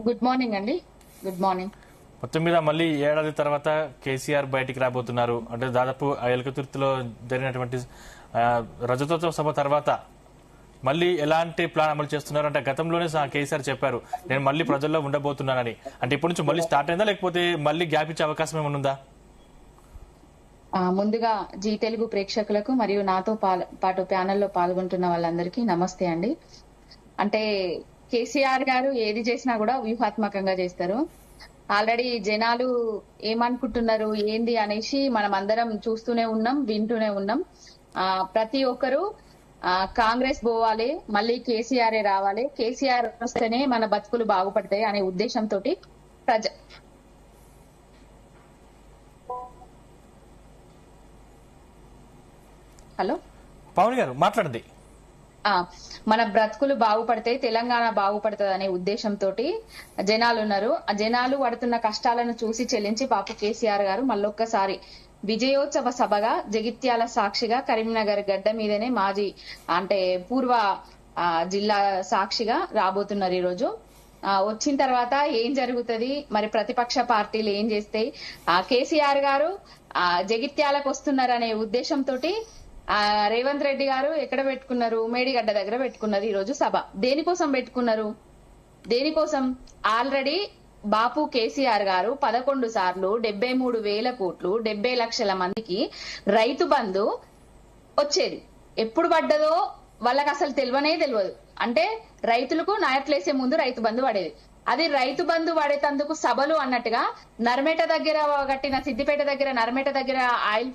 Good morning అండి. Good morning. మొత్తం మీద మళ్ళీ ఏడాది తర్వాత కేసీఆర్ బయటికి రాబోతున్నారు. అంటే దాదాపు ఎలకతుర్తిలో జరిగినటువంటి రజతోత్సవ సభ తర్వాత మళ్ళీ ఎలాంటి ప్లాన్ అమలు చేస్తున్నారు? అంటే గతంలోనే కేసీఆర్ చెప్పారు, నేను మళ్ళీ ప్రజల్లో ఉండబోతున్నానని. అంటే ఇప్పటి నుంచి మళ్ళీ స్టార్ట్ అయిందా, లేకపోతే మళ్ళీ గ్యాప్ ఇచ్చే అవకాశం ఏమైనా ఉందా? ముందుగా జీ తెలుగు ప్రేక్షకులకు మరియు నాతో పాటు ప్యానెల్లో పాల్గొంటున్న వాళ్ళందరికీ నమస్తే అండి. అంటే కేసీఆర్ గారు ఏది చేసినా కూడా వ్యూహాత్మకంగా చేస్తారు. ఆల్రెడీ జనాలు ఏమనుకుంటున్నారు ఏంది అనేసి మనం అందరం చూస్తూనే ఉన్నాం, వింటూనే ఉన్నాం. ప్రతి ఒక్కరు కాంగ్రెస్ పోవాలి, మళ్ళీ కేసీఆర్ రావాలి, కేసీఆర్ వస్తేనే మన బతుకులు బాగుపడతాయి అనే ఉద్దేశంతో హలో పవన్ గారు మాట్లాడండి. మన బ్రతుకులు బాగుపడతాయి, తెలంగాణ బాగుపడుతుంది అనే ఉద్దేశంతో జనాలు ఉన్నారు. ఆ జనాలు పడుతున్న కష్టాలను చూసి చెల్లించి పాప కేసీఆర్ గారు మళ్ళొక్కసారి విజయోత్సవ సభగా జగిత్యాల సాక్షిగా కరీంనగర్ గడ్డ మీదనే మాజీ అంటే పూర్వ జిల్లా సాక్షిగా రాబోతున్నారు. ఈ రోజు వచ్చిన తర్వాత ఏం జరుగుతుంది, మరి ప్రతిపక్ష పార్టీలు ఏం చేస్తాయి, కేసీఆర్ గారు జగిత్యాలకు వస్తున్నారనే ఉద్దేశంతో రేవంత్ రెడ్డి గారు ఎక్కడ పెట్టుకున్నారు? మేడిగడ్డ దగ్గర పెట్టుకున్నారు ఈ రోజు సభ. దేనికోసం పెట్టుకున్నారు? దేనికోసం? ఆల్రెడీ బాపు కేసీఆర్ గారు 11 సార్లు 73,000 కోట్లు 70 లక్షల మందికి రైతు బంధు వచ్చేది. ఎప్పుడు పడ్డదో వాళ్ళకి అసలు తెలియదు. అంటే రైతులకు నాయట్లేసే ముందు రైతు బంధు పడేది. అది రైతు బంధు పడేటందుకు సభలు అన్నట్టుగా నర్మేట దగ్గర కట్టిన సిద్దిపేట దగ్గర నర్మేట దగ్గర ఆయిల్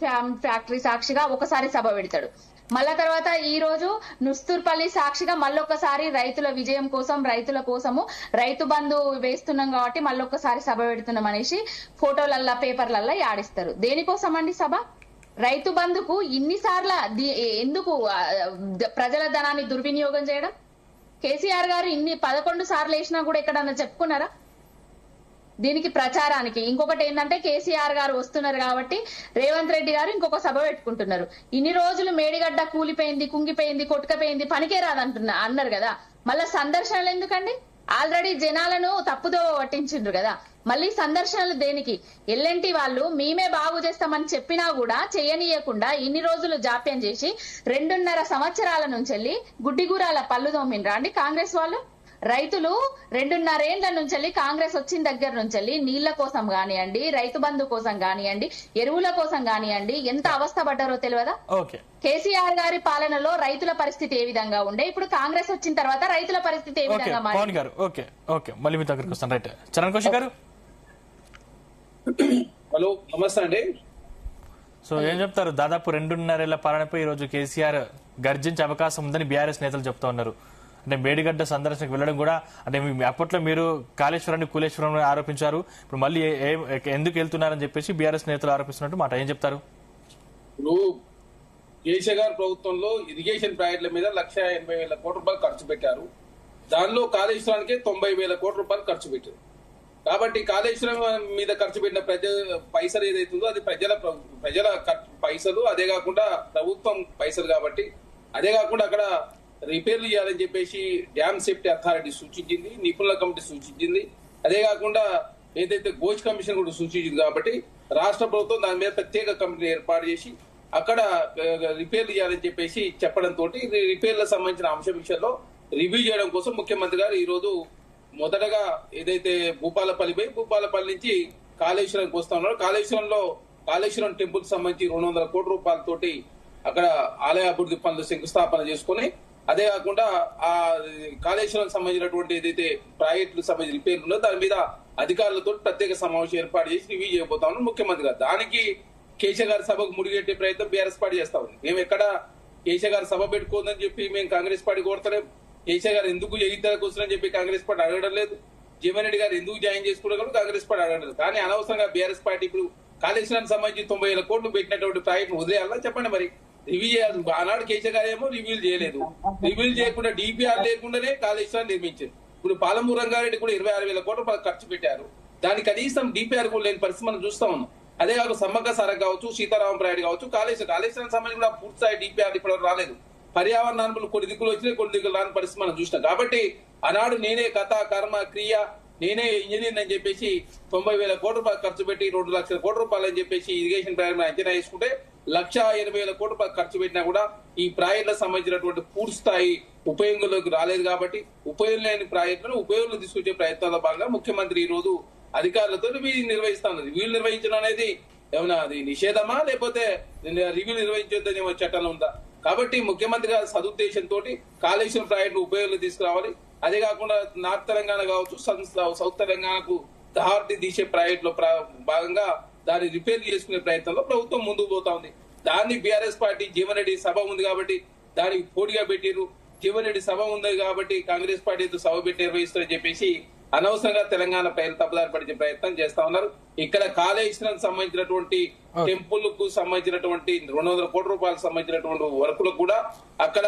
ఫ్యాక్టరీ సాక్షిగా ఒకసారి సభ పెడతాడు. మళ్ళా తర్వాత ఈ రోజు నుస్తూర్పల్లి సాక్షిగా మళ్ళొక్కసారి రైతుల విజయం కోసం, రైతుల కోసము రైతు బంధు వేస్తున్నాం కాబట్టి మళ్ళొక్కసారి సభ పెడుతున్నాం అనేసి ఫోటోలల్లా పేపర్లల్లా ఆడిస్తారు. దేనికోసం అండి సభ? రైతు బంధుకు ఇన్నిసార్ల ఎందుకు ప్రజల ధనాన్ని దుర్వినియోగం చేయడం? కేసీఆర్ గారు 11 సార్లు వేసినా కూడా ఎక్కడన్నా చెప్పుకున్నారా? దీనికి ప్రచారానికి ఇంకొకటి ఏంటంటే కేసీఆర్ గారు వస్తున్నారు కాబట్టి రేవంత్ రెడ్డి గారు ఇంకొక సభ పెట్టుకుంటున్నారు. ఇన్ని రోజులు మేడిగడ్డ కూలిపోయింది, కుంగిపోయింది, కొట్టుకపోయింది, పనికే అన్నారు కదా. మళ్ళా సందర్శనలు ఎందుకండి? ఆల్రెడీ జనాలను తప్పుదో పట్టించిండ్రు కదా. మళ్ళీ సందర్శనలు దేనికి? ఎల్ఎన్టీ వాళ్ళు మేమే బాగు చేస్తామని చెప్పినా కూడా చేయనీయకుండా ఇన్ని రోజులు జాప్యం చేసి 2.5 సంవత్సరాల నుంచి గుడ్డిగూరాల పళ్ళు తోమిండ్రా అండి కాంగ్రెస్ వాళ్ళు. రైతులు 2.5 ఏండ్ల నుంచి కాంగ్రెస్ వచ్చిన దగ్గర నుంచి నీళ్ల కోసం కానివ్వండి, రైతు బంధు కోసం కానివ్వండి, ఎరువుల కోసం కానివ్వండి ఎంత అవస్థ పడ్డారో తెలియదా? కేసీఆర్ గారి పాలనలో రైతుల పరిస్థితి ఏ విధంగా ఉండే, ఇప్పుడు కాంగ్రెస్ వచ్చిన తర్వాత రైతుల పరిస్థితి ఏ విధంగా మారింది? హలో, నమస్తే అండి. సో ఏం చెప్తారు? దాదాపు 2.5 ఏళ్ల పాలనపై ఈ రోజు కేసీఆర్ గర్జించే అవకాశం ఉందని బీఆర్ఎస్ నేతలు చెప్తా ఉన్నారు. అంటే మేడిగడ్డ సందర్శనకు వెళ్లడం కూడా, అంటే అప్పట్లో మీరు కాళేశ్వరాన్ని కూలేశ్వరం ఆరోపించారు, ఇప్పుడు మళ్ళీ ఎందుకు వెళ్తున్నారని చెప్పేసి బీఆర్ఎస్ నేతలు ఆరోపిస్తున్నట్టు మాట. ఏం చెప్తారు? ఇప్పుడు కేసీఆర్ ప్రభుత్వంలో ఇరిగేషన్ ప్రాజెక్టుల మీద 1,80,000 కోట్ల రూపాయలు ఖర్చు పెట్టారు. దానిలో కాళేశ్వరానికి 90,000 కోట్ల రూపాయలు ఖర్చు పెట్టారు. కాబట్టి కాళేశ్వరం మీద ఖర్చు పెట్టిన పైసలు ఏదైతుందో అది ప్రజల పైసలు, అదే కాకుండా ప్రభుత్వం పైసలు. కాబట్టి అదే కాకుండా అక్కడ రిపేర్లు చేయాలని చెప్పేసి డ్యామ్ సేఫ్టీ అథారిటీ సూచించింది, నిపుణుల కమిటీ సూచించింది. అదే కాకుండా ఏదైతే గోచ్ కమిషన్ కూడా సూచించింది. కాబట్టి రాష్ట్ర ప్రభుత్వం దాని మీద ప్రత్యేక కమిటీని ఏర్పాటు చేసి అక్కడ రిపేర్లు చేయాలని చెప్పేసి చెప్పడంతో రిపేర్లకు సంబంధించిన అంశం విషయంలో రివ్యూ చేయడం కోసం ముఖ్యమంత్రి గారు ఈ రోజు మొదటగా ఏదైతే భూపాలపల్లి పోయి భూపాలపల్లి నుంచి కాళేశ్వరానికి వస్తా ఉన్నారు. కాళేశ్వరం టెంపుల్ కి సంబంధించి 200 కోట్ల రూపాయలతోటి అక్కడ ఆలయ అభివృద్ధి పనులు శంకుస్థాపన చేసుకుని, అదే కాకుండా ఆ కాళేశ్వరం సంబంధించినటువంటి ఏదైతే ప్రాజెక్టులకు సంబంధించిన రిపేర్లు ఉన్నదో దాని మీద అధికారులతో ప్రత్యేక సమావేశం ఏర్పాటు చేసి రివ్యూ చేయబోతా ఉన్నాం ముఖ్యమంత్రి గారు. దానికి కేసీఆర్ గారి సభకు ముడిగెట్టే ప్రయత్నం బీఆర్ఎస్ పార్టీ చేస్తా ఉంది. మేము ఎక్కడ కేసీఆర్ గారు సభ పెట్టుకోదని చెప్పి మేము కాంగ్రెస్ పార్టీ కోరతలేం. కేసీఆర్ గారు ఎందుకు జగిత్యాలకు వస్తున్నారని చెప్పి కాంగ్రెస్ పార్టీ అడగడం లేదు. జీవన్ రెడ్డి గారు ఎందుకు జాయిన్ చేసుకున్నారు కాంగ్రెస్ పార్టీ అడగడం లేదు. కానీ అనవసరంగా బీఆర్ఎస్ పార్టీ ఇప్పుడు కాళేశ్వరానికి సంబంధించి 90,000 కోట్లు పెట్టినటువంటి ప్రాజెక్టు వదిలేయాలా చెప్పండి. మరి రివ్యూ చేయాలి. ఆనాడు కేసీఆర్ గారు ఏమో రివ్యూలు చేయలేదు. రివ్యూలు చేయకుండా డిపిఆర్ లేకుండానే కాళేశ్వరాన్ని నిర్మించారు. ఇప్పుడు పాలమూరు రంగారెడ్డి కూడా 26,000 కోట్ల రూపాయలు ఖర్చు పెట్టారు. దానికి కనీసం డిపిఆర్ కూడా లేని పరిస్థితి మనం చూస్తా ఉన్నాం. అదే కాకుండా సమ్మక్క సారక్ కావచ్చు, సీతారామ ప్రాజెక్టు కావచ్చు, కాళేశ్వరం సంబంధించి కూడా పూర్తి స్థాయి డిపిఆర్ ఇప్పుడు రాలేదు. పర్యావరణాలు కొన్ని దిక్కులు వచ్చినాయి, కొన్ని దిక్కులు రాని పరిస్థితి మనం చూసినాం. కాబట్టి ఆనాడు నేనే కథ కర్మ క్రియ నేనే ఇంజనీర్ అని చెప్పేసి 90,000 కోట్ల రూపాయలు ఖర్చు పెట్టి 2 లక్షల కోట్ల రూపాయలు అని చెప్పేసి ఇరిగేషన్ ప్రాజెక్ట్ అంచనా వేసుకుంటే 1,80,000 కోట్ల రూపాయలు ఖర్చు పెట్టినా కూడా ఈ ప్రాజెక్టులకు సంబంధించినటువంటి పూర్తి స్థాయి ఉపయోగంలోకి రాలేదు. కాబట్టి ఉపయోగం లేని ప్రాజెక్టులను ఉపయోగంలో తీసుకొచ్చే ప్రయత్నాల్లో భాగంగా ముఖ్యమంత్రి ఈ రోజు అధికారులతో వీళ్ళు నిర్వహిస్తా ఉన్నది. వీళ్ళు నిర్వహించడం అనేది ఏమన్నా అది నిషేధమా లేకపోతే రివ్యూ నిర్వహించొద్దని చట్టంలో ఉందా? కాబట్టి ముఖ్యమంత్రి గారి సదుద్దేశంతో కాళేశ్వరం ప్రాజెక్టు ఉపయోగంలో తీసుకురావాలి. అదే కాకుండా నార్త్ తెలంగాణ కావచ్చు, సౌత్ తెలంగాణకు దారి తీసే ప్రాజెక్టులో భాగంగా దాన్ని రిపేర్ చేసుకునే ప్రయత్నంలో ప్రభుత్వం ముందుకు పోతా ఉంది. దాన్ని బీఆర్ఎస్ పార్టీ జీవన్ రెడ్డి సభ ఉంది కాబట్టి దానికి పోటీగా పెట్టిరు. జీవన్ రెడ్డి సభ ఉంది కాబట్టి కాంగ్రెస్ పార్టీతో సభ పెట్టి నిర్వహిస్తారని చెప్పేసి అనవసరంగా తెలంగాణ ప్రజలు తప్పుదారి పడిచే ప్రయత్నం చేస్తా ఉన్నారు. ఇక్కడ కాళేశ్వరం సంబంధించినటువంటి టెంపుల్ కు సంబంధించినటువంటి 200 కోట్ల రూపాయలకు సంబంధించినటువంటి వర్కులకు కూడా అక్కడ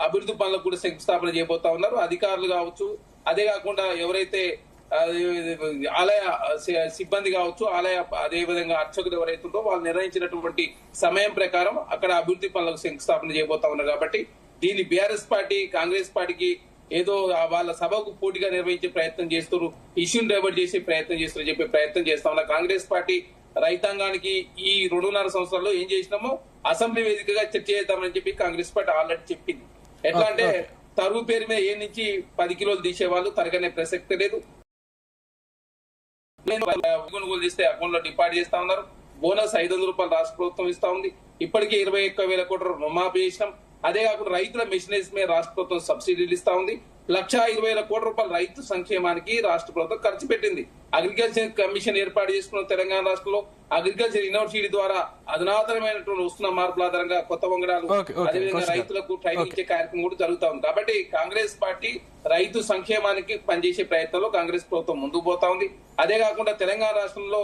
అభివృద్ధి పనులకు కూడా శంకుస్థాపన చేయబోతా ఉన్నారు అధికారులు కావచ్చు. అదే కాకుండా ఎవరైతే ఆలయ సిబ్బంది కావచ్చు, ఆలయ అదే విధంగా అర్చకులు ఎవరైతుందో వాళ్ళు నిర్ణయించినటువంటి సమయం ప్రకారం అక్కడ అభివృద్ధి పనులకు శంకుస్థాపన చేయబోతా ఉన్నారు. కాబట్టి దీన్ని బీఆర్ఎస్ పార్టీ కాంగ్రెస్ పార్టీకి ఏదో వాళ్ళ సభకు పోటీగా నిర్వహించే ప్రయత్నం చేస్తారు, ఇష్యూని డైవర్ట్ చేసే ప్రయత్నం చేస్తారు చెప్పే ప్రయత్నం చేస్తా ఉన్నారు. కాంగ్రెస్ పార్టీ రైతాంగానికి ఈ 2.5 సంవత్సరాల్లో ఏం చేసినామో అసెంబ్లీ వేదికగా చర్చ చేద్దామని చెప్పి కాంగ్రెస్ పార్టీ ఆల్రెడీ చెప్పింది. ఎట్లా అంటే తరువు పేరు మీద 7 నుంచి 10 కిలోలు తీసేవాళ్ళు తరగనే ప్రసక్తి లేదు. కొనుగోలు చేస్తే అకౌంట్ లో డిపాజిట్ చేస్తా ఉన్నారు. బోనస్ 500 రూపాయలు రాష్ట్ర ప్రభుత్వం ఇస్తా ఉంది. ఇప్పటికే 21,000 కోట్ల రుణమాఫీ చేసినాం. అదే కాకుండా రైతుల మెషినరీస్ మీద రాష్ట్ర ప్రభుత్వం సబ్సిడీలు ఇస్తా ఉంది. 1,20,000 కోట్ల రూపాయలు రైతు సంక్షేమానికి రాష్ట్ర ప్రభుత్వం ఖర్చు పెట్టింది. అగ్రికల్చర్ కమిషన్ ఏర్పాటు చేసుకున్న తెలంగాణ రాష్ట్రంలో అగ్రికల్చర్ యూనివర్సిటీ ద్వారా అధునాతనమైనటువంటి వస్తున్న మార్పుల ఆధారంగా కొత్త వంగడాలు అదేవిధంగా రైతులకు ట్రైనింగ్ ఇచ్చే కార్యక్రమం కూడా జరుగుతా ఉంది. కాబట్టి కాంగ్రెస్ పార్టీ రైతు సంక్షేమానికి పనిచేసే ప్రయత్నంలో కాంగ్రెస్ ప్రభుత్వం ముందుకు పోతా ఉంది. అదే కాకుండా తెలంగాణ రాష్ట్రంలో